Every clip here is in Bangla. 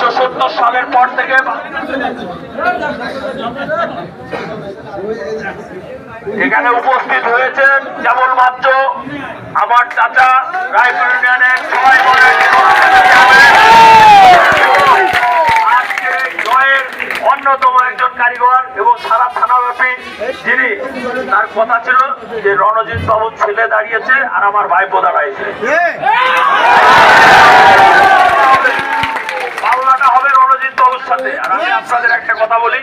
1970 সালের পর থেকে এখানে উপস্থিত হয়েছেন কেবলমাত্র আমার চাচা রায়পুর ইউনিয়নের সবাই বলেন আজকে জয়ের অন্যতম একজন কারিগর এবং সারা থানাব্যাপী যিনি তার কথা ছিল যে রণজিৎ বাবুর ছেলে দাঁড়িয়েছে আর আমার ভাইপো দাঁড়াইছে, মামলাটা হবে রণজিৎ বাবুর সাথে। আর আমি আপনাদের একটা কথা বলি,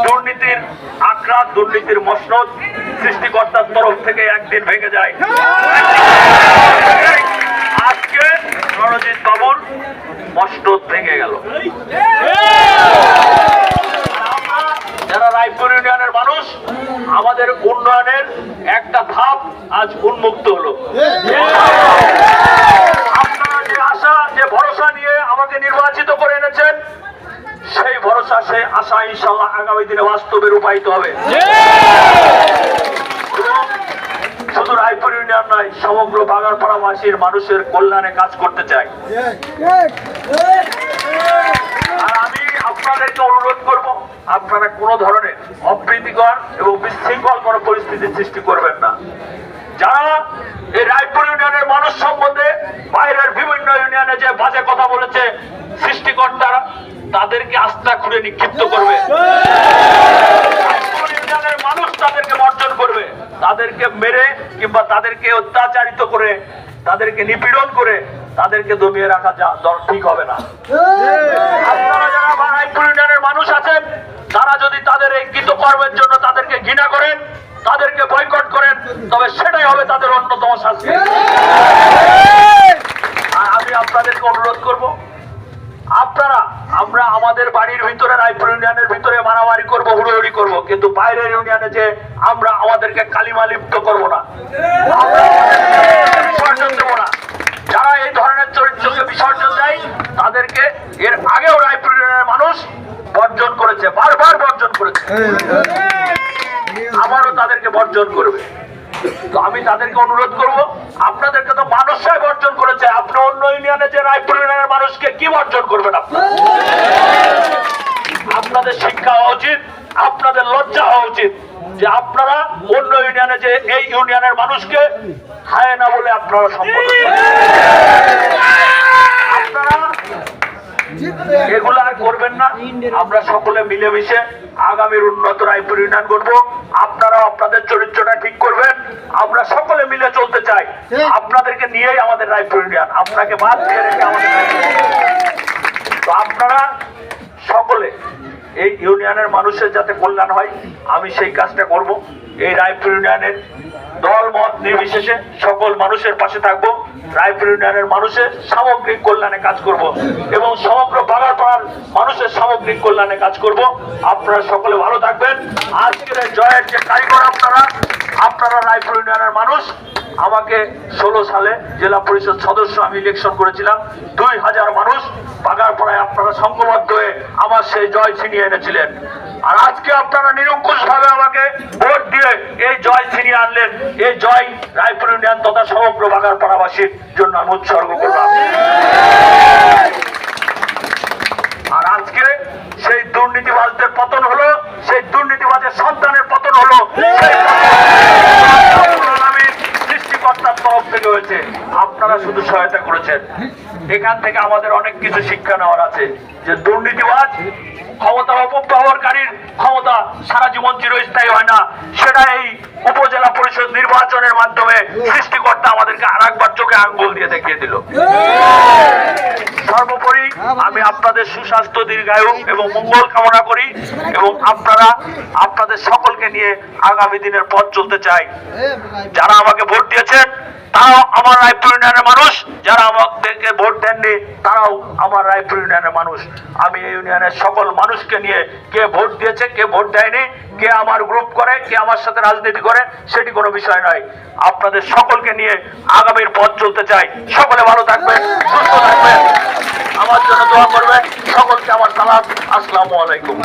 দুর্নীতির আখড়া, দুর্নীতির মসনদ সৃষ্টিকর্তার তরফ থেকে একদিন ভেঙে যায়। আজকে রণজিৎ বাবুর মসনদ ভেঙে গেল। যারা রায়পুর ইউনিয়নের মানুষ, আমাদের উন্নয়নের একটা ধাপ আজ উন্মুক্ত হলো। আপনারা যে আশা, যে ভরসা নিয়ে আমাকে নির্বাচিত করে এনেছেন, সেই ভরসা, সেই আশা ইনশাআল্লাহ আগামী দিনে বাস্তবে রূপায়িত হবে। শুধু রায়পুর ইউনিয়ন নয়, সমগ্র বাগারপাড়াবাসীর মানুষের কল্যাণে কাজ করতে চাই। আর আমি আপনাদেরকে অনুরোধ করব, আপনারা কোনো ধরনের অপ্রীতিকর এবং বিশৃঙ্খল কোনো পরিস্থিতির সৃষ্টি করবেন না। যারা এই রায়পুর ইউনিয়নের মানুষ সম্বন্ধে বাইরের বিভিন্ন ইউনিয়নে যে বাজে কথা বলেছে, সৃষ্টিকর্তারা তাদেরকে আস্থা খুঁড়ে নিক্ষিপ্ত করবে। রায়পুর ইউনিয়নের মানুষ তাদেরকে বর্জন করবে। তাদেরকে মেরে কিংবা তাদেরকে অত্যাচারিত করে, তাদেরকে নিপীড়ন করে তাদেরকে দমিয়ে রাখা ঠিক হবে না। আপনারা যারা রায়পুর ইউনিয়নের মানুষ আছেন, তারা যদি তাদের এই কৃতকর্মের জন্য তাদেরকে ঘৃণা করেন, তাদেরকে বয়কট করেন, তবে সেটাই হবে তাদের অন্যতম শাস্তি। আর আমি আপনাদেরকে অনুরোধ করব, আমরা আমাদের বাড়ির ভিতরে রায়পুর ইউনিয়নের ভিতরে মারামারি করব, হুড়োহুড়ি করব, কিন্তু বাইরের ইউনিয়নে যে আমরা আমাদেরকে কালিমা লিপ্ত করবো না, বিসর্জন দেবো না। যারা এই ধরনের চরিত্রকে বিসর্জন দেয় তাদেরকে এর আগেও রায়পুর ইউনিয়নের মানুষ বর্জন করেছে, বারবার বর্জন করেছে, আবারও তাদেরকে বর্জন করবে। তো আমি তাদেরকে অনুরোধ করব, আপনাদেরকে তো মানুষরাই বর্জন করেছে, আপনি অন্য ইউনিয়নে যে রায়পুর ইউনিয়নের মানুষকে কি বর্জন করবেন? আপনাদের শিক্ষা হওয়া উচিত, আপনাদের লজ্জা হওয়া উচিত যে আপনারা অন্য ইউনিয়নে যে এই ইউনিয়নের মানুষকে খায় না বলে আপনারা সম্বোধন করেন। আপনারা এগুলো আর করবেন না। আমরা সকলে মিলেমিশে আগামীর উন্নত রায়পুর ইউনিয়ন করবো। আপনারাও আপনাদের চরিত্রটা ঠিক করবেন। আমরা সকলে মিলে চলতে চাই। আপনাদেরকে নিয়েই আমাদের রায়পুর ইউনিয়ন, আপনাকে বাদ দিয়ে রেখে আমাদের তো আপনারা সকলে এই ইউনিয়নের মানুষের যাতে কল্যাণ হয়, আমি সেই কাজটা করব। এই রায়পুর ইউনিয়নের দল মত নির্বিশেষে সকল মানুষের পাশে থাকবো। রায়পুর ইউনিয়নের মানুষের সামগ্রিক কল্যাণে কাজ করব এবং সমগ্র বাগারপাড়ার মানুষের সামগ্রিক কল্যাণে কাজ করব। আপনারা সকলে ভালো থাকবেন। আজকের জয়ের যে কারিগর আপনারা রায়পুর ইউনিয়নের মানুষ। আমাকে 16 সালে জেলা পরিষদ সদস্য আমি ইলেকশন করেছিলাম। 2000 মানুষ বাগারপাড়ায় আপনারা সংঘবদ্ধ হয়ে আমার সেই জয় ছিনিয়ে এনেছিলেন। আর আজকে আপনারা নিরঙ্কুশ ভাবে আমাকে ভোট দিয়ে এই জয় ছিনিয়ে আনলেন। এই জয় রায়পুর ইউনিয়ন তথা সমগ্র বাগারপাড়াবাসীর জন্য আমি উৎসর্গ করলাম। আর আজকে সেই দুর্নীতিবাজদের পতন হলো, সেই দুর্নীতিবাজের সন্তানের পতন হলো, সৃষ্টিকর্তার তরফ থেকে হয়েছে। আপনারা শুধু সহায়তা করেছেন। এখান থেকে আমাদের অনেক কিছু শিক্ষা নেওয়ার আছে যে দুর্নীতিবাজ, ক্ষমতা অপব্যবহারকারীর ক্ষমতা সারা জীবন চিরস্থায়ী হয় না। সেটা এই উপজেলা পরিষদ নির্বাচনের মাধ্যমে সৃষ্টিকর্তা আমাদেরকে আরেকবার চোখে আঙ্গুল দিয়ে দেখিয়ে দিল। সর্বোপরি আমি আপনাদের সুস্বাস্থ্য, দীর্ঘায়ু এবং মঙ্গল কামনা করি এবং আপনাদের সকলকে নিয়ে আগামী দিনের পথ চলতে চাই। যারা আমাকে ভোট দিয়েছেন তারাও আমার রায়পুর ইউনিয়নের মানুষ, যারা আমাদেরকে ভোট দেননি তারাও আমার রায়পুর ইউনিয়নের মানুষ। আমি এই ইউনিয়নের সকল মানুষকে নিয়ে, কে ভোট দিয়েছে কে ভোট দেয়নি, কে আমার গ্রুপ করে কে আমার সাথে রাজনীতি করে, সেটি কোনো বিষয় নয়। আপনাদের সকলকে নিয়ে আগামীর পথ চলতে চাই। সকলে ভালো থাকবেন, সুস্থ থাকবেন, আমার জন্য দোয়া করবেন। সকলকে আমার সালাম, আসসালামু আলাইকুম।